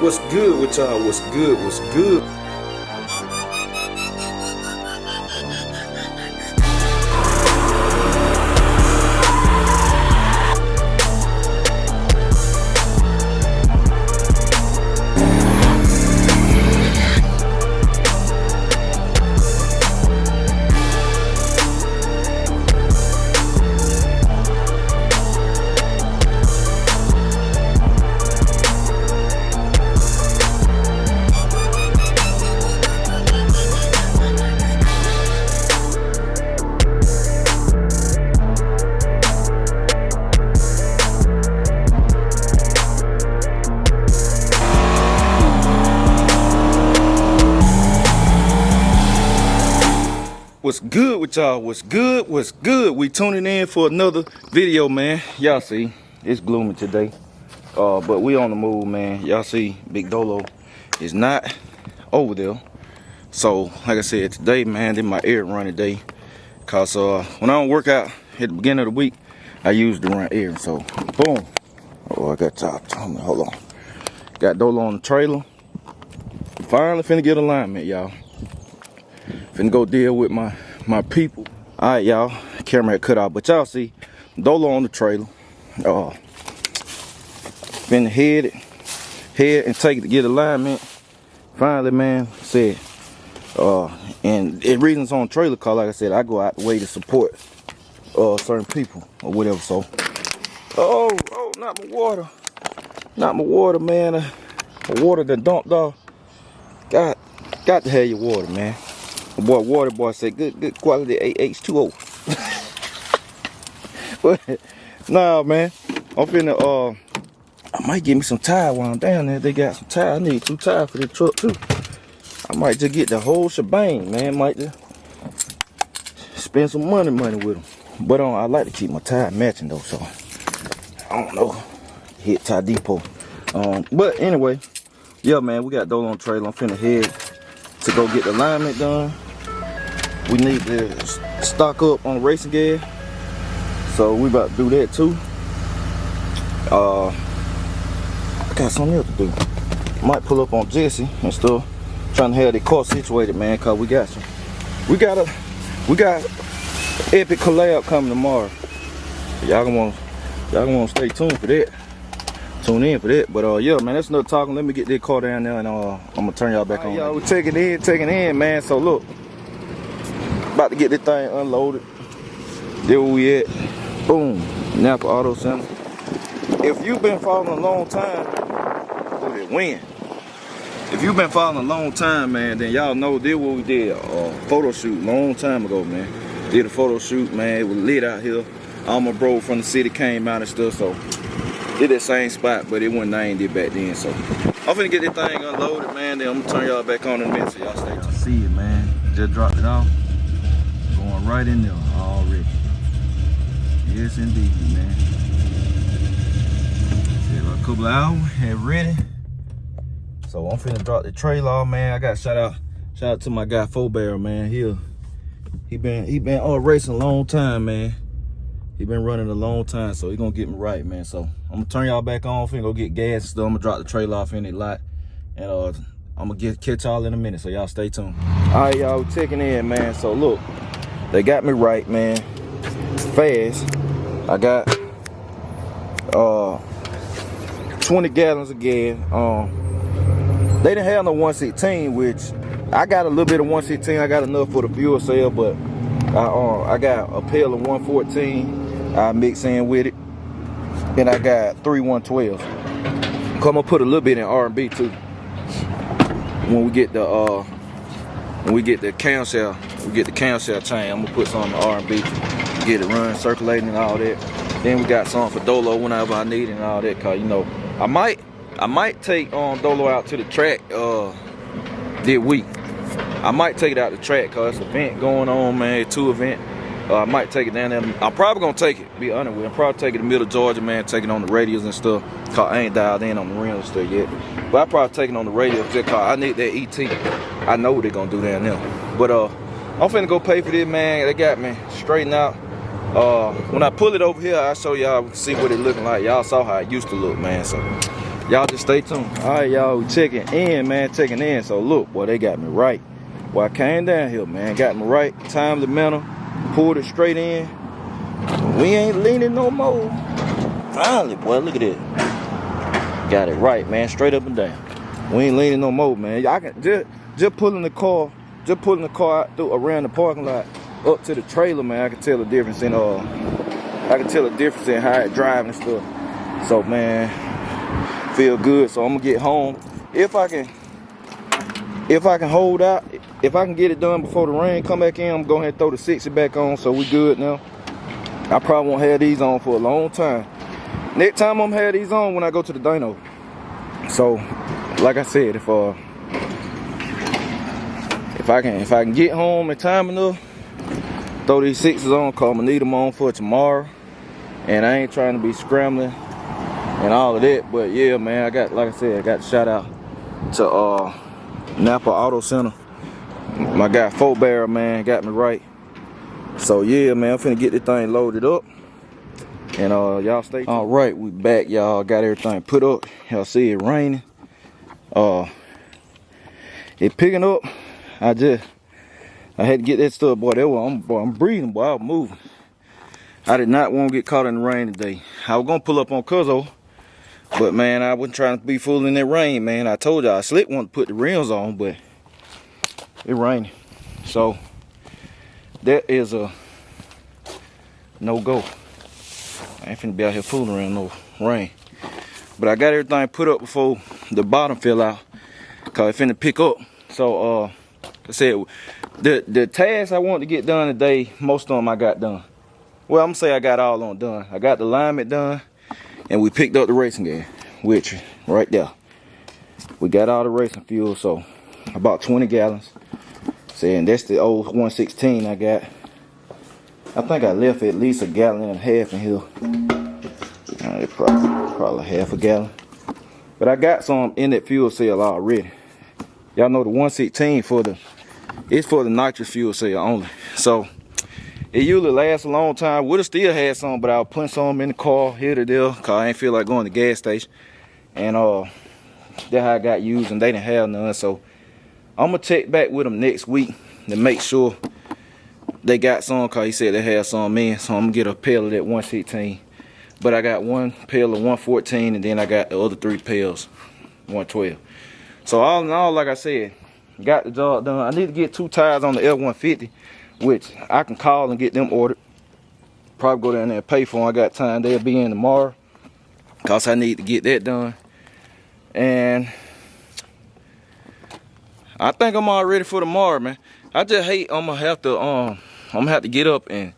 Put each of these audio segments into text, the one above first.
What's good with y'all? What's good? What's good? What's good with y'all? What's good? What's good? We tuning in for another video, man. Y'all see, it's gloomy today. But we on the move, man. Y'all see, Big Dolo is not over there. So, like I said, today, man, this my air running day. Cause when I don't work out at the beginning of the week, I usually run air. So, boom. Oh, I got top. Hold on. Got Dolo on the trailer. Finally finna get alignment, y'all. Finna go deal with my people. All right, y'all. Camera had cut out, but y'all see Dolo on the trailer. Finna head and take it to get alignment. Finally, man, said. And the reasons on trailer car, like I said, I go out the way to support certain people or whatever. So, oh, not my water, man. The water that dumped off. Got to have your water, man. Boy, water boy said good quality H2O. But nah, man, I'm finna I might get me some tire while I'm down there. They got some tire. I need 2 tires for the truck too. I might just get the whole shebang, man. Might just spend some money with them. But I like to keep my tire matching though, so I don't know. Hit Tire Depot. But anyway, yeah, man, we got Dolo on trailer. I'm finna head to go get the alignment done. We need to stock up on racing gas, so we about to do that too. I got something else to do. Might pull up on Jesse and stuff, trying to have the car situated, man, cause we got epic collab coming tomorrow. Y'all gonna stay tuned for that. Tune in for that. But yeah, man, that's enough talking. Let me get that car down there, and I'm gonna turn y'all back on. Y'all, we taking in, man. So look, about to get this thing unloaded. There we at. Boom, Napa Auto Center. If you've been following a long time, if you've been following a long time, man, then y'all know this what we did. A photo shoot long time ago, man. Did a photo shoot, man. It was lit out here. All my bro from the city came out and stuff, so did that same spot, but it wasn't named it back then. So I'm finna get this thing unloaded, man. Then I'm gonna turn y'all back on in a minute, so y'all stay tuned. See it, man. Just dropped it off. Going right in there already. Yes, indeed, man. A couple of hours, have ready. So I'm finna drop the trailer off, man. I got shout out to my guy 4Barrel, man. He been racing a long time, man. He been running a long time, so he gonna get me right, man. So I'm gonna turn y'all back on. Finna go get gas and stuff. I'm gonna drop the trailer off in the lot, and I'm gonna catch y'all in a minute. So y'all stay tuned. All right, y'all, we checking in, man. So look, they got me right, man. Fast. I got 20 gallons of gas. They didn't have no 116, which I got a little bit of 116. I got enough for the fuel cell, but I got a pail of 114. I mix in with it, and I got 3 112s. I'm gonna put a little bit in R&B too. When we get the camshaft chain, I'm gonna put some in R&B, get it run, circulating and all that. Then we got some for Dolo whenever I need it and all that, cause you know I might take Dolo out to the track this week. I might take it out the track cause it's an event going on, man. 2 event. I might take it down there. I'm probably gonna take it, be honest with you. I'm probably take it to middle Georgia, man, take it on the radios and stuff. Cause I ain't dialed in on the rims and stuff yet. But I probably take it on the radio just cause I need that ET. I know what they're gonna do down there. But I'm finna go pay for this, man. They got me straightened out. When I pull it over here, I'll show y'all, see what it looking like. Y'all saw how it used to look, man. So Y'all just stay tuned. All right, y'all, we checking in, man, checking in. So look, boy, they got me right. Boy, I came down here, man, got me right, timely manner, pulled it straight in. We ain't leaning no more. Finally, boy, look at it. Got it right, man, straight up and down. We ain't leaning no more, man. I can just pulling the car out through around the parking lot up to the trailer, man. I can tell the difference in how it driving and stuff. So, man, feel good. So I'm gonna get home. If I can hold out, if I can get it done before the rain come back in, I'm gonna go ahead and throw the 60 back on, so we good now. I probably won't have these on for a long time. Next time I'm gonna have these on when I go to the dyno. So, like I said, if I can get home in time enough, throw these 6s on, cause I'm gonna need them on for tomorrow. And I ain't trying to be scrambling and all of that, but yeah, man, I got a shout out to Napa Auto Center. My guy 4Barrel, man, got me right. So yeah, man, I'm finna get this thing loaded up. And y'all stay tuned. All right, we back, y'all. Got everything put up. Y'all see it raining. It picking up. I had to get that stuff, boy. I'm breathing, boy. I was moving. I did not want to get caught in the rain today. I was gonna pull up on Cuzzo, but man, I wasn't trying to be fooling that rain, man. I told y'all I slick wanted to put the rims on, but it rained. So that is a no-go. I ain't finna be out here fooling around no rain. But I got everything put up before the bottom fell out, cause it finna pick up. So like I said, the tasks I wanted to get done today, most of them I got done. Well, I'm gonna say I got all on done. I got the alignment done, and we picked up the racing gear, which right there. We got all the racing fuel, so about 20 gallons. Saying that's the old 116 I got. I think I left at least 1.5 gallons in here. Probably half a gallon. But I got some in that fuel cell already. Y'all know the 116 it's for the nitrous fuel cell only. So it usually lasts a long time. Would have still had some, but I'll put some in the car here to there, cause I ain't feel like going to the gas station. And that's how I got used, and they didn't have none. So I'm gonna check back with them next week to make sure they got some, cause he said they had some in. So I'm gonna get a pail of that 116. But I got one pail of 114, and then I got the other 3 pails, 112. So all in all, like I said, got the job done. I need to get 2 tires on the F-150, which I can call and get them ordered. Probably go down there and pay for them. I got time. They'll be in tomorrow, cause I need to get that done. And I think I'm all ready for tomorrow, man. I just hate I'm gonna have to get up and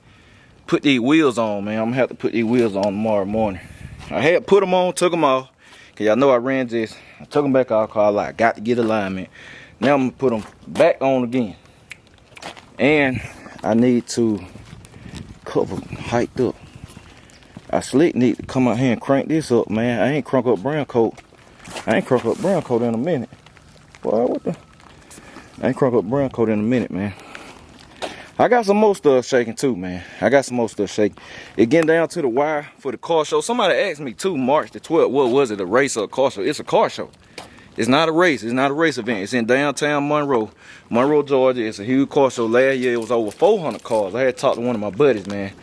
put these wheels on, man. I'm gonna have to put these wheels on tomorrow morning. I had put them on, took them off, cause y'all know I ran this. I took them back off, cause I got to get alignment. Now I'm gonna put them back on again. And I need to cover hiked up. I slick need to come out here and crank this up, man. I ain't crunk up brown coat. I ain't crunk up brown coat in a minute. Boy, what the? I ain't crunk up brown coat in a minute, man. I got some more stuff shaking too, man. I got some more stuff shaking. It getting down to the wire for the car show. Somebody asked me too, March the 12th, what was it, a race or a car show? It's a car show. It's not a race. It's not a race event. It's in downtown Monroe, Georgia. It's a huge car show. Last year it was over 400 cars. I had talked to one of my buddies, man,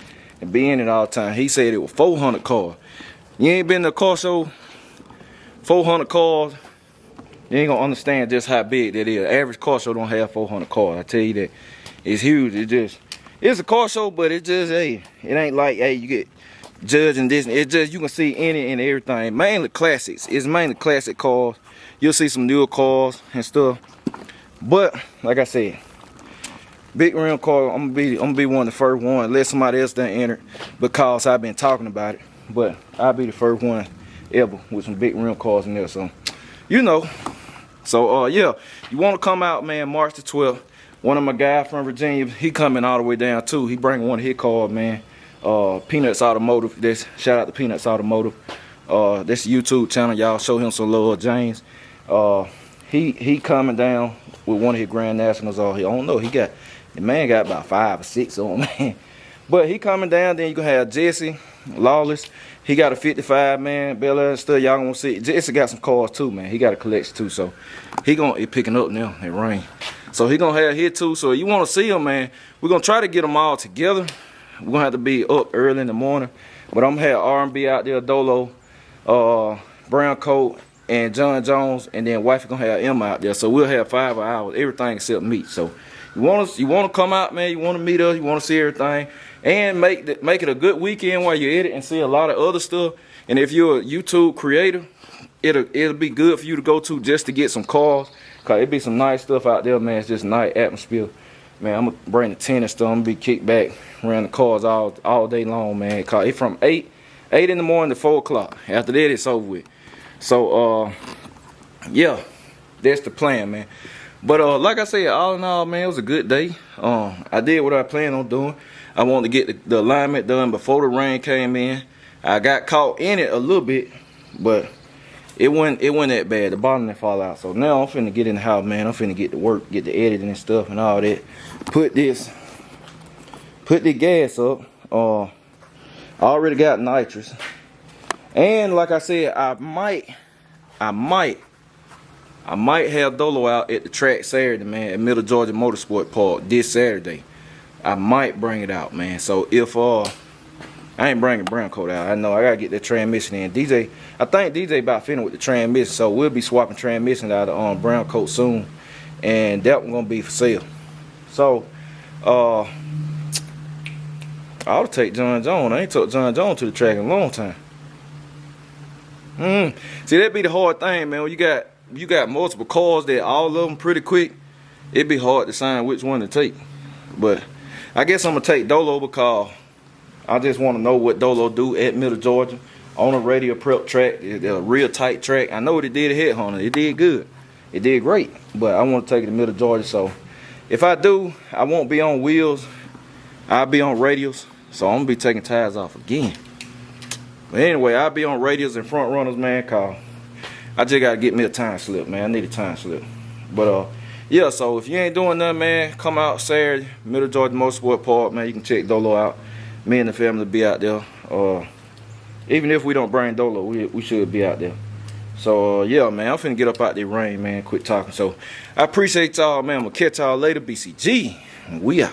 and be in it all the time. He said it was 400 cars. You ain't been to a car show, 400 cars, you ain't gonna understand just how big that is. Average car show don't have 400 cars. I tell you that. It's huge. It's a car show, but it just, hey, it ain't like, hey, you get judging this. It's just, you can see any and everything. Mainly classics. It's mainly classic cars. You'll see some newer cars and stuff. But like I said, big rim car, I'm gonna be one of the first one, unless somebody else done enter, because I've been talking about it. But I'll be the first one ever with some big rim cars in there. So, you know. So yeah, you want to come out, man, March the 12th. One of my guys from Virginia, he coming all the way down too. He bringing one of his cars, man. Peanuts Automotive. Shout out to Peanuts Automotive. This YouTube channel. Y'all show him some love, James. He coming down with one of his Grand Nationals. I don't know. The man got about 5 or 6 on, man. But he coming down. Then you gonna have Jesse. Lawless, he got a 55, man. Bel Air and stuff, y'all gonna see. Jesse got some cars too, man. He got a collection too, so he gonna picking up now. It rain, so he gonna have here too. So you want to see him, man? We're gonna try to get them all together. We're gonna have to be up early in the morning, but I'm gonna have R&B out there, Dolo, Brown Coat, and John Jones, and then wifey gonna have Emma out there. So we'll have 5 hours, everything except meat. So you wanna come out, man? You wanna meet us? You wanna see everything? And make it a good weekend while you edit and see a lot of other stuff. And if you're a YouTube creator, it'll be good for you to go to just to get some cars, cause it be some nice stuff out there, man. It's just nice atmosphere, man. I'm gonna bring the tent and stuff. I'm gonna be kicked back around the cars all day long, man. Cause it's from 8 in the morning to 4 o'clock. After that, it's over with. So yeah, that's the plan, man. But like I said, all in all, man, it was a good day. I did what I planned on doing. I wanted to get the alignment done before the rain came in. I got caught in it a little bit, but it wasn't that bad. The bottom didn't fall out. So now I'm finna get in the house, man. I'm finna get to work, get the editing and stuff and all that. Put the gas up. I already got nitrous. And like I said, I might have Dolo out at the track Saturday, man, at Middle Georgia Motorsport Park this Saturday. I might bring it out, man. So if I ain't bringing Brown Coat out, I know I gotta get that transmission in. DJ, I think DJ about finished with the transmission, so we'll be swapping transmission out of Brown Coat soon, and that one gonna be for sale. So I ought to take John Jones. I ain't took John Jones to the track in a long time. See, that be the hard thing, man. When you got multiple cars that all of them pretty quick, it'd be hard to decide which one to take. But I guess I'm gonna take Dolo because I just want to know what Dolo do at Middle Georgia on a radio prep track. It's a real tight track. I know what it did at Headhunter. It did good. It did great. But I want to take it to Middle Georgia. So if I do, I won't be on wheels. I'll be on radials. So I'm gonna be taking tires off again. But anyway, I'll be on radials and front runners, man, cause I just gotta get me a time slip, man. I need a time slip. But yeah, so if you ain't doing nothing, man, come out Saturday, Middle Georgia Motorsport Park, man. You can check Dolo out. Me and the family be out there. Even if we don't bring Dolo, we should be out there. So yeah, man, I'm finna get up out there rain, man. Quit talking. So I appreciate y'all, man. I'm gonna catch y'all later. BCG, and we out.